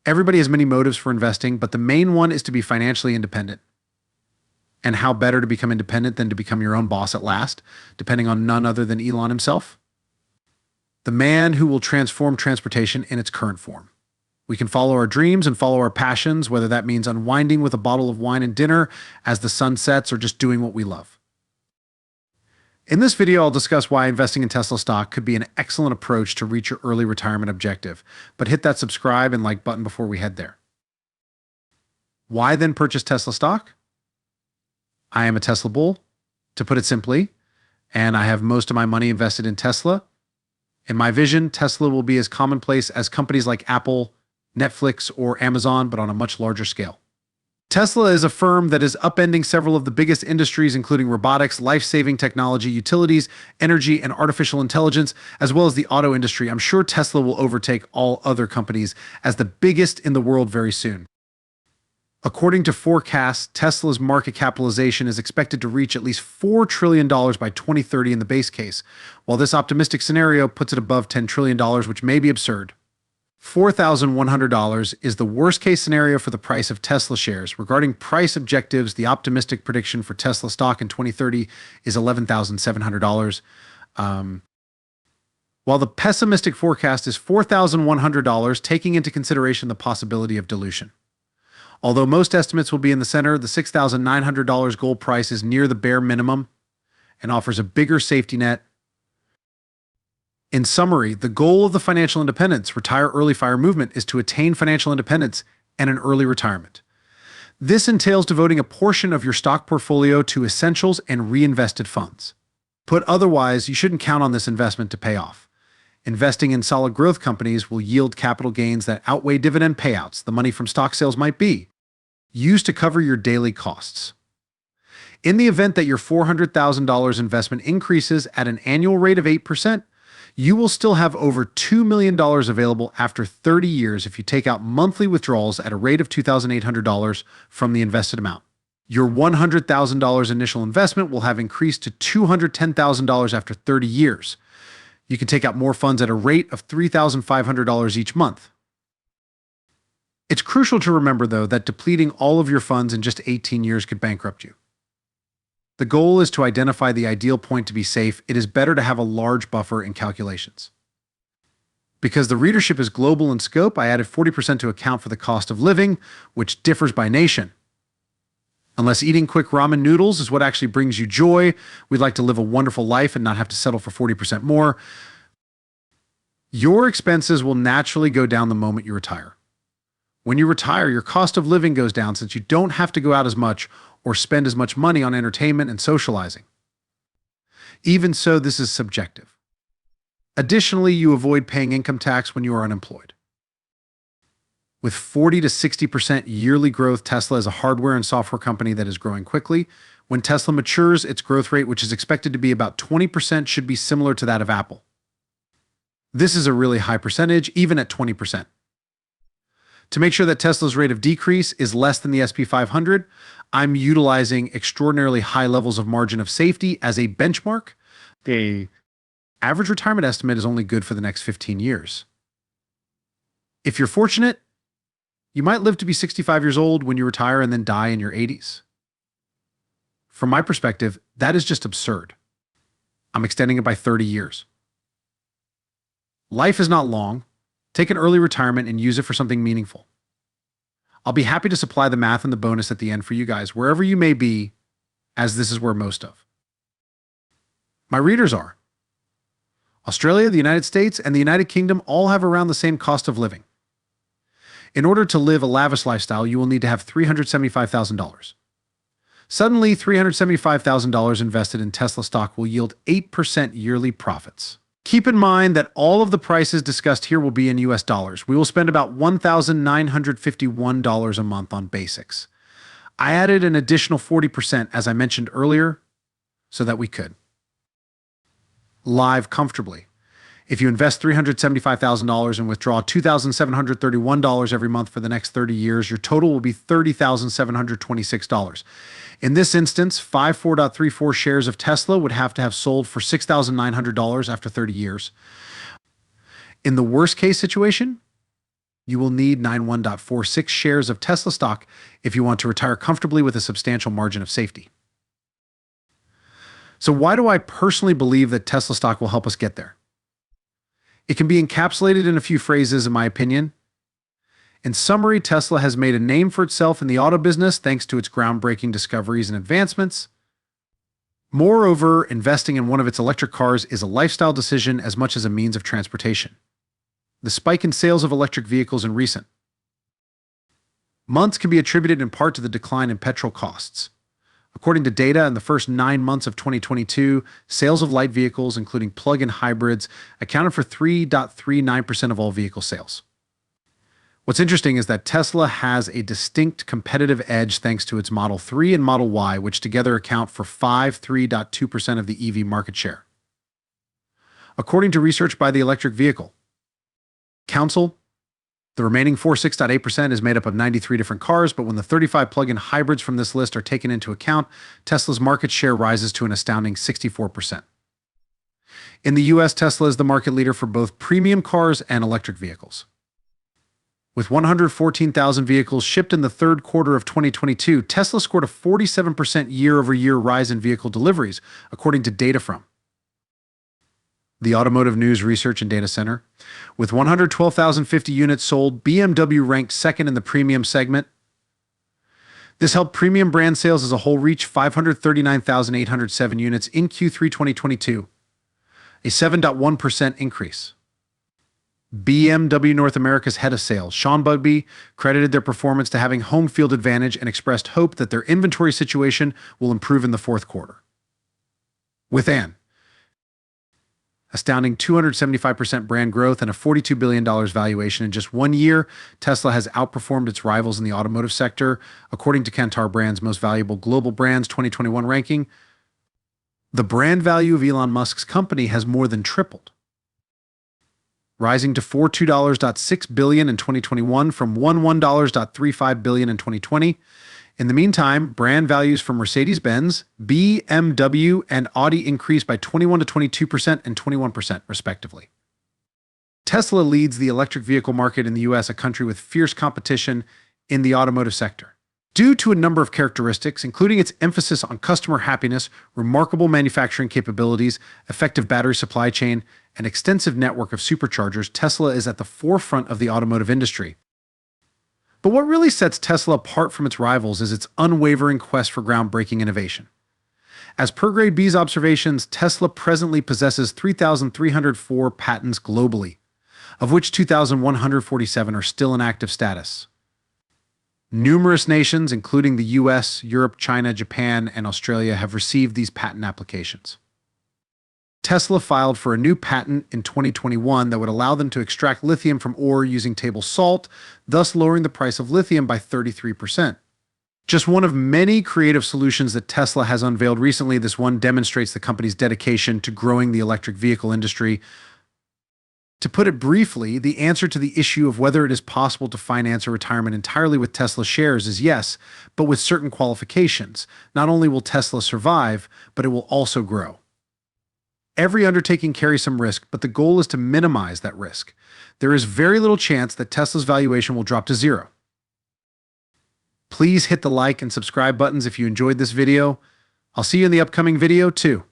Everybody has many motives for investing, but the main one is to be financially independent. And how better to become independent than to become your own boss at last, depending on none other than Elon himself? The man who will transform transportation in its current form. We can follow our dreams and follow our passions, whether that means unwinding with a bottle of wine and dinner as the sun sets or just doing what we love. In this video, I'll discuss why investing in Tesla stock could be an excellent approach to reach your early retirement objective, but hit that subscribe and like button before we head there. Why then purchase Tesla stock? I am a Tesla bull, to put it simply, and I have most of my money invested in Tesla. In my vision, Tesla will be as commonplace as companies like Apple, Netflix, or Amazon, but on a much larger scale. Tesla is a firm that is upending several of the biggest industries, including robotics, life-saving technology, utilities, energy, and artificial intelligence, as well as the auto industry. I'm sure Tesla will overtake all other companies as the biggest in the world very soon. According to forecasts, Tesla's market capitalization is expected to reach at least $4 trillion by 2030 in the base case, while this optimistic scenario puts it above $10 trillion, which may be absurd. $4,100 is the worst-case scenario for the price of Tesla shares. Regarding price objectives, the optimistic prediction for Tesla stock in 2030 is $11,700, while the pessimistic forecast is $4,100, taking into consideration the possibility of dilution. Although most estimates will be in the center, the $6,900 goal price is near the bare minimum and offers a bigger safety net. In summary, the goal of the financial independence retire early fire movement is to attain financial independence and an early retirement. This entails devoting a portion of your stock portfolio to essentials and reinvested funds. Put otherwise, you shouldn't count on this investment to pay off. Investing in solid growth companies will yield capital gains that outweigh dividend payouts the money from stock sales might be, used to cover your daily costs. In the event that your $400,000 investment increases at an annual rate of 8%, you will still have over $2 million available after 30 years if you take out monthly withdrawals at a rate of $2,800 from the invested amount. Your $100,000 initial investment will have increased to $210,000 after 30 years. You can take out more funds at a rate of $3,500 each month. It's crucial to remember, though, that depleting all of your funds in just 18 years could bankrupt you. The goal is to identify the ideal point to be safe. It is better to have a large buffer in calculations. Because the readership is global in scope, I added 40% to account for the cost of living, which differs by nation. Unless eating quick ramen noodles is what actually brings you joy, we'd like to live a wonderful life and not have to settle for 40% more. Your expenses will naturally go down the moment you retire. When you retire, your cost of living goes down since you don't have to go out as much or spend as much money on entertainment and socializing. Even so, this is subjective. Additionally, you avoid paying income tax when you are unemployed. With 40 to 60% yearly growth, Tesla is a hardware and software company that is growing quickly. When Tesla matures, its growth rate, which is expected to be about 20%, should be similar to that of Apple. This is a really high percentage, even at 20%. To make sure that Tesla's rate of decrease is less than the S&P 500, I'm utilizing extraordinarily high levels of margin of safety as a benchmark. The average retirement estimate is only good for the next 15 years. If you're fortunate, you might live to be 65 years old when you retire and then die in your 80s. From my perspective, that is just absurd. I'm extending it by 30 years. Life is not long. Take an early retirement and use it for something meaningful. I'll be happy to supply the math and the bonus at the end for you guys, wherever you may be, as this is where most of my readers are. Australia, the United States, and the United Kingdom all have around the same cost of living. In order to live a lavish lifestyle, you will need to have $375,000. Suddenly, $375,000 invested in Tesla stock will yield 8% yearly profits. Keep in mind that all of the prices discussed here will be in US dollars. We will spend about $1,951 a month on basics. I added an additional 40%, as I mentioned earlier, so that we could live comfortably. If you invest $375,000 and withdraw $2,731 every month for the next 30 years, your total will be $30,726. In this instance, 54.34 shares of Tesla would have to have sold for $6,900 after 30 years. In the worst case situation, You will need 91.46 shares of Tesla stock if you want to retire comfortably with a substantial margin of safety. So why do I personally believe that Tesla stock will help us get there? It can be encapsulated in a few phrases, in my opinion. In summary, Tesla has made a name for itself in the auto business thanks to its groundbreaking discoveries and advancements. Moreover, investing in one of its electric cars is a lifestyle decision as much as a means of transportation. The spike in sales of electric vehicles in recent months can be attributed in part to the decline in petrol costs. According to data, in the first 9 months of 2022, sales of light vehicles, including plug-in hybrids, accounted for 3.39% of all vehicle sales. What's interesting is that Tesla has a distinct competitive edge thanks to its Model 3 and Model Y, which together account for 3.2% of the EV market share. According to research by the Electric Vehicle Council, the remaining 6.8% is made up of 93 different cars, but when the 35 plug-in hybrids from this list are taken into account, Tesla's market share rises to an astounding 64%. In the US, Tesla is the market leader for both premium cars and electric vehicles. With 114,000 vehicles shipped in the third quarter of 2022, Tesla scored a 47% year-over-year rise in vehicle deliveries, according to data from the Automotive News Research and Data Center. With 112,050 units sold, BMW ranked second in the premium segment. This helped premium brand sales as a whole reach 539,807 units in Q3 2022, a 7.1% increase. BMW North America's head of sales, Sean Bugby, credited their performance to having home field advantage and expressed hope that their inventory situation will improve in the fourth quarter. With an astounding 275% brand growth and a $42 billion valuation in just 1 year, Tesla has outperformed its rivals in the automotive sector. According to Kantar Brand's Most Valuable Global Brands 2021 ranking, the brand value of Elon Musk's company has more than tripled, rising to $42.6 billion in 2021 from $11.35 billion in 2020. In the meantime, brand values from Mercedes-Benz, BMW, and Audi increased by 21 to 22% and 21%, respectively. Tesla leads the electric vehicle market in the US, a country with fierce competition in the automotive sector. Due to a number of characteristics, including its emphasis on customer happiness, remarkable manufacturing capabilities, effective battery supply chain, and extensive network of superchargers, Tesla is at the forefront of the automotive industry. But what really sets Tesla apart from its rivals is its unwavering quest for groundbreaking innovation. As per Grade B's observations, Tesla presently possesses 3,304 patents globally, of which 2,147 are still in active status. Numerous nations, including the US, Europe, China, Japan, and Australia, have received these patent applications. Tesla filed for a new patent in 2021 that would allow them to extract lithium from ore using table salt, thus lowering the price of lithium by 33%. Just one of many creative solutions that Tesla has unveiled recently, this one demonstrates the company's dedication to growing the electric vehicle industry. To put it briefly, the answer to the issue of whether it is possible to finance a retirement entirely with Tesla shares is yes, but with certain qualifications. Not only will Tesla survive, but it will also grow. Every undertaking carries some risk, but the goal is to minimize that risk. There is very little chance that Tesla's valuation will drop to zero. Please hit the like and subscribe buttons if you enjoyed this video. I'll see you in the upcoming video too.